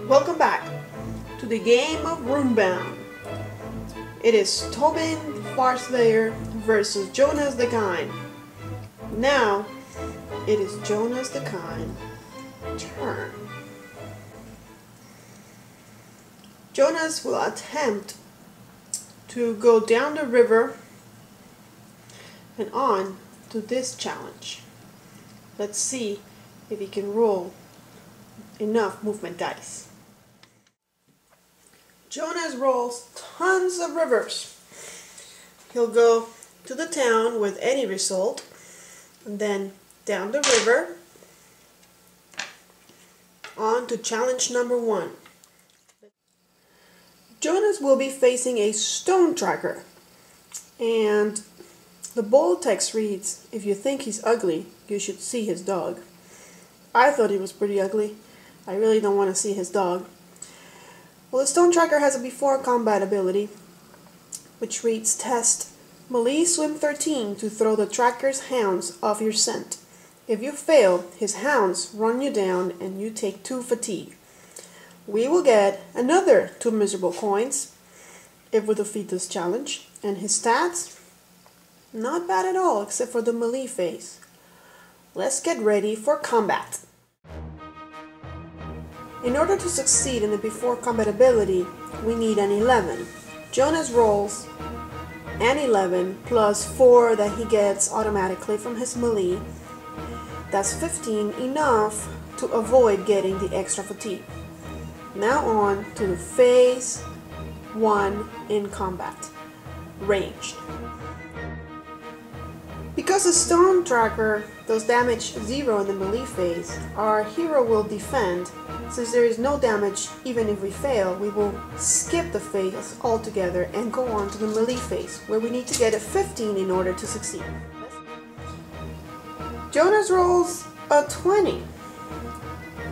Welcome back to the game of Runebound. It is Tobin Farslayer versus Jonas the Kind. Now it is Jonas the Kind turn. Jonas will attempt to go down the river and on to this challenge. Let's see if he can roll enough movement dice. Jonas rolls tons of rivers. He'll go to the town with any result, and then down the river, on to challenge number 1. Jonas will be facing a stone tracker, and the bold text reads, "If you think he's ugly, you should see his dog." I thought he was pretty ugly. I really don't want to see his dog. Well, the stone tracker has a before combat ability, which reads, "Test melee swim 13 to throw the tracker's hounds off your scent. If you fail, his hounds run you down and you take 2 fatigue. We will get another 2 miserable coins if we defeat this challenge, and his stats, not bad at all except for the melee phase. Let's get ready for combat." In order to succeed in the before combat ability, we need an 11. Jonas rolls an 11 plus 4 that he gets automatically from his melee. That's 15, enough to avoid getting the extra fatigue. Now on to the phase 1 in combat, ranged. Because the stone tracker does damage 0 in the melee phase, our hero will defend. Since there is no damage even if we fail, we will skip the phase altogether and go on to the melee phase, where we need to get a 15 in order to succeed. Jonas rolls a 20,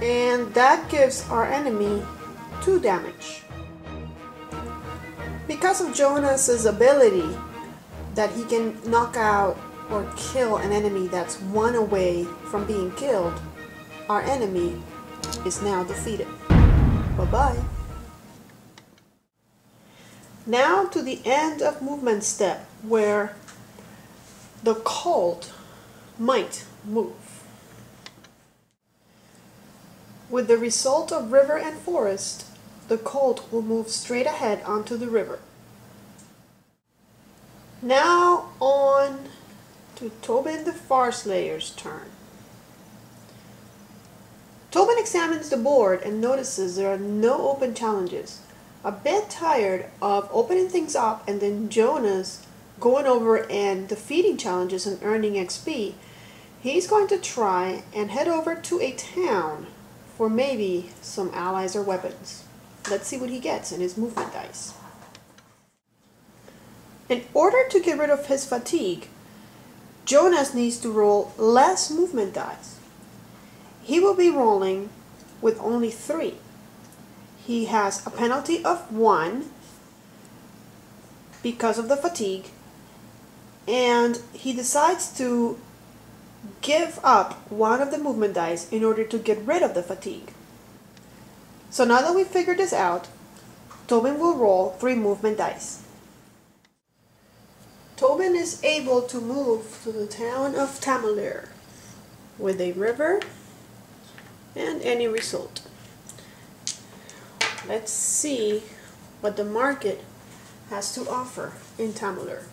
and that gives our enemy 2 damage. Because of Jonas's ability that he can knock out or kill an enemy that's 1 away from being killed, our enemy is now defeated. Bye-bye. Now to the end of movement step, where the colt might move. With the result of river and forest, the colt will move straight ahead onto the river. Now on to Tobin the Farslayer's turn. Tobin examines the board and notices there are no open challenges. A bit tired of opening things up and then Jonas going over and defeating challenges and earning XP, he's going to try and head over to a town for maybe some allies or weapons. Let's see what he gets in his movement dice. In order to get rid of his fatigue, Jonas needs to roll less movement dice. He will be rolling with only 3. He has a penalty of 1 because of the fatigue, and he decides to give up 1 of the movement dice in order to get rid of the fatigue. So now that we've figured this out, Tobin will roll 3 movement dice. Tobin is able to move to the town of Tamalir with a river and any result. Let's see what the market has to offer in Tamalir.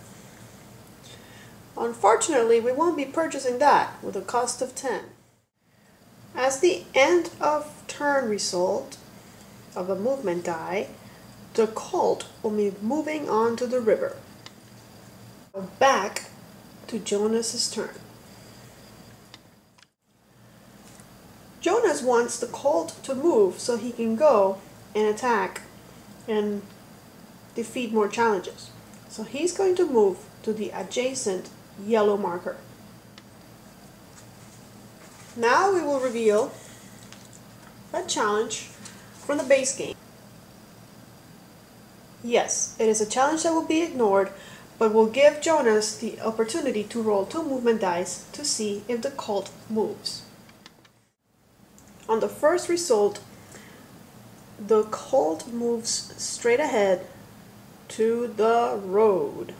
Unfortunately, we won't be purchasing that with a cost of 10. As the end of turn result of a movement die, the colt will be moving on to the river. Back to Jonas's turn. Jonas wants the colt to move so he can go and attack and defeat more challenges. So he's going to move to the adjacent yellow marker. Now we will reveal a challenge from the base game. Yes, it is a challenge that will be ignored, but will give Jonas the opportunity to roll 2 movement dice to see if the colt moves. On the first result, the colt moves straight ahead to the road.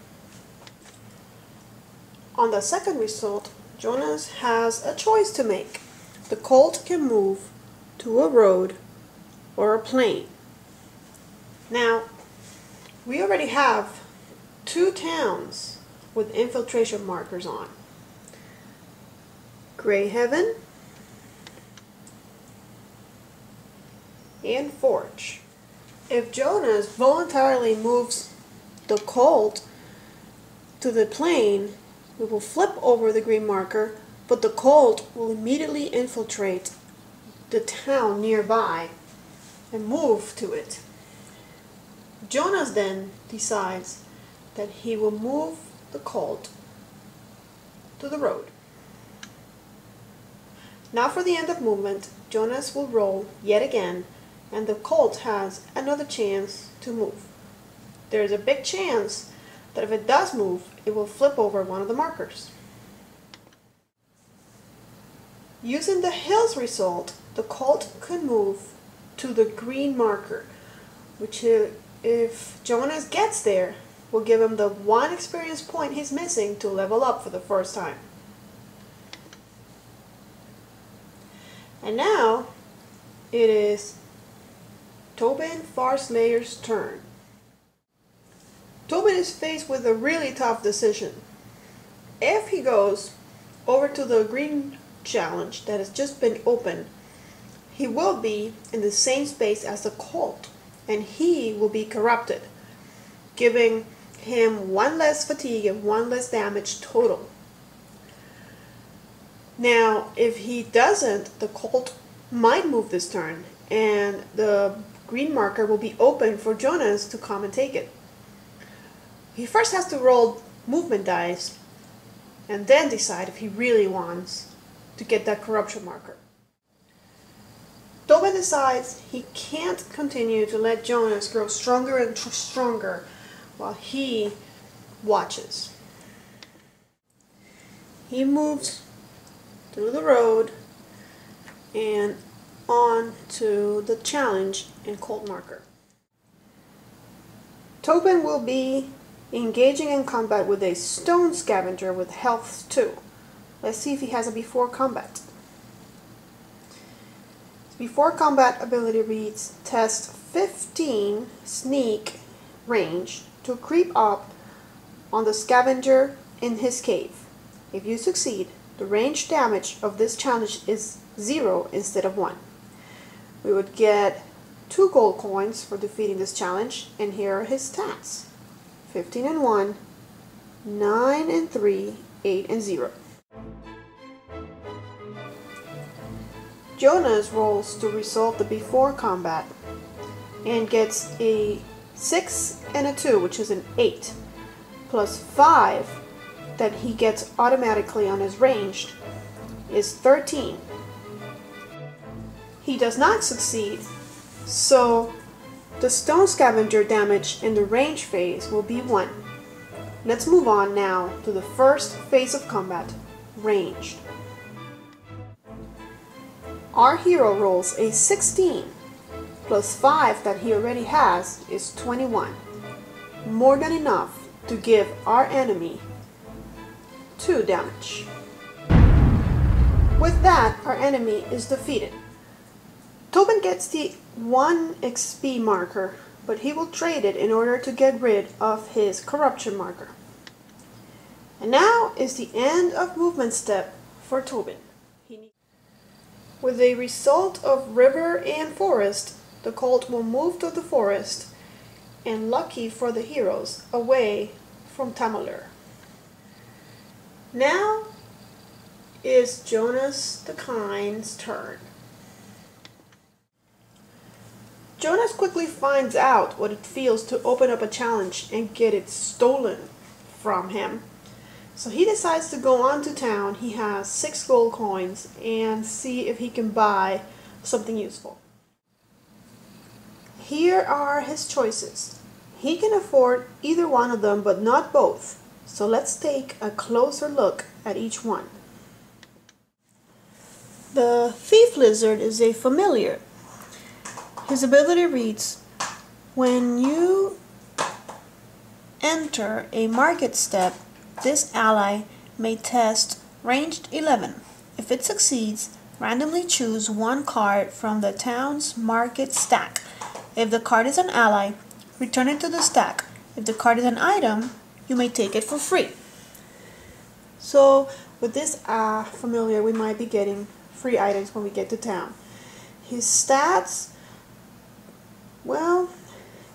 On the second result, Jonas has a choice to make. The colt can move to a road or a plain. Now, we already have 2 towns with infiltration markers on. Greyhaven and Forge. If Jonas voluntarily moves the colt to the plain, we will flip over the green marker, but the colt will immediately infiltrate the town nearby and move to it. Jonas then decides that he will move the colt to the road. Now for the end of movement, Jonas will roll yet again, and the colt has another chance to move. There is a big chance that if it does move, it will flip over one of the markers. Using the hills result, the colt can move to the green marker, which if Jonas gets there, will give him the 1 experience point he's missing to level up for the first time. And now it is Tobin Farslayer's turn. Tobin is faced with a really tough decision. If he goes over to the green challenge that has just been opened, he will be in the same space as the colt, and he will be corrupted, giving him 1 less fatigue and 1 less damage total. Now, if he doesn't, the colt might move this turn, and the green marker will be open for Jonas to come and take it. He first has to roll movement dice, and then decide if he really wants to get that corruption marker. Tobin decides he can't continue to let Jonas grow stronger and stronger while he watches. He moves through the road and on to the challenge and colt marker. Tobin will be engaging in combat with a stone scavenger with health 2. Let's see if he has a before combat. Before combat ability reads, test 15 sneak range to creep up on the scavenger in his cave. If you succeed, the range damage of this challenge is 0 instead of 1. We would get 2 gold coins for defeating this challenge, and here are his stats. 15 and 1, 9 and 3, 8 and 0. Jonas rolls to resolve the before combat and gets a 6 and a 2, which is an 8, plus 5 that he gets automatically on his ranged is 13. He does not succeed, so the stone scavenger damage in the range phase will be 1. Let's move on now to the first phase of combat, ranged. Our hero rolls a 16, plus 5 that he already has is 21. More than enough to give our enemy 2 damage. With that, our enemy is defeated. Tobin gets the 1 XP marker, but he will trade it in order to get rid of his corruption marker. And now is the end of movement step for Tobin. With a result of river and forest, the colt will move to the forest, and lucky for the heroes, away from Tamalur. Now is Jonas the Kind's turn. Jonas quickly finds out what it feels to open up a challenge and get it stolen from him. So he decides to go on to town. He has 6 gold coins and see if he can buy something useful. Here are his choices. He can afford either one of them, but not both. So let's take a closer look at each one. The Thief Lizard is a familiar. His ability reads, when you enter a market step, this ally may test ranged 11. If it succeeds, randomly choose one card from the town's market stack. If the card is an ally, return it to the stack. If the card is an item, you may take it for free. So with this familiar, we might be getting free items when we get to town. His stats, well,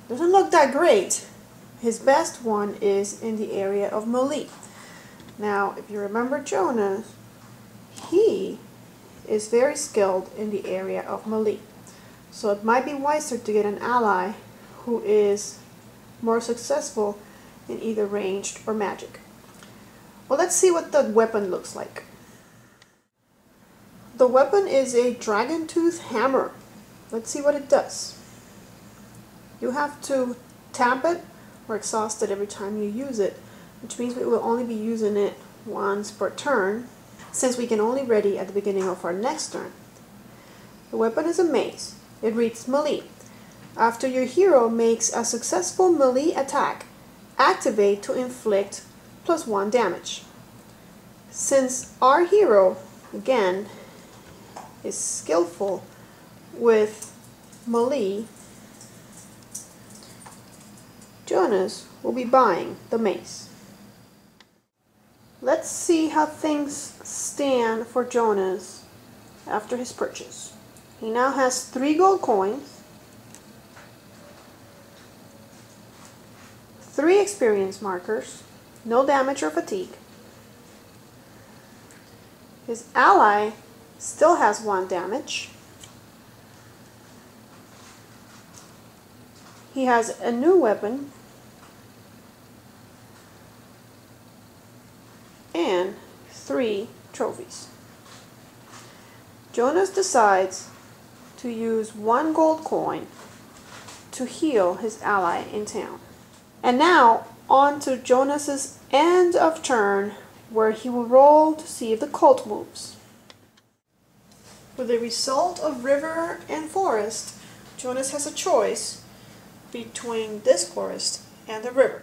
doesn't look that great. His best one is in the area of melee. Now, if you remember Jonas, he is very skilled in the area of melee. So it might be wiser to get an ally who is more successful in either ranged or magic. Well, let's see what the weapon looks like. The weapon is a dragon tooth hammer. Let's see what it does. You have to tap it or exhaust it every time you use it, which means we will only be using it once per turn, since we can only ready at the beginning of our next turn. The weapon is a mace. It reads melee. After your hero makes a successful melee attack, activate to inflict +1 damage. Since our hero, again, is skillful with melee, Jonas will be buying the mace. Let's see how things stand for Jonas after his purchase. He now has 3 gold coins, 3 experience markers, no damage or fatigue. His ally still has 1 damage. He has a new weapon and 3 trophies. Jonas decides to use 1 gold coin to heal his ally in town. And now on to Jonas's end of turn, where he will roll to see if the cult moves. With the result of river and forest, Jonas has a choice between this forest and the river.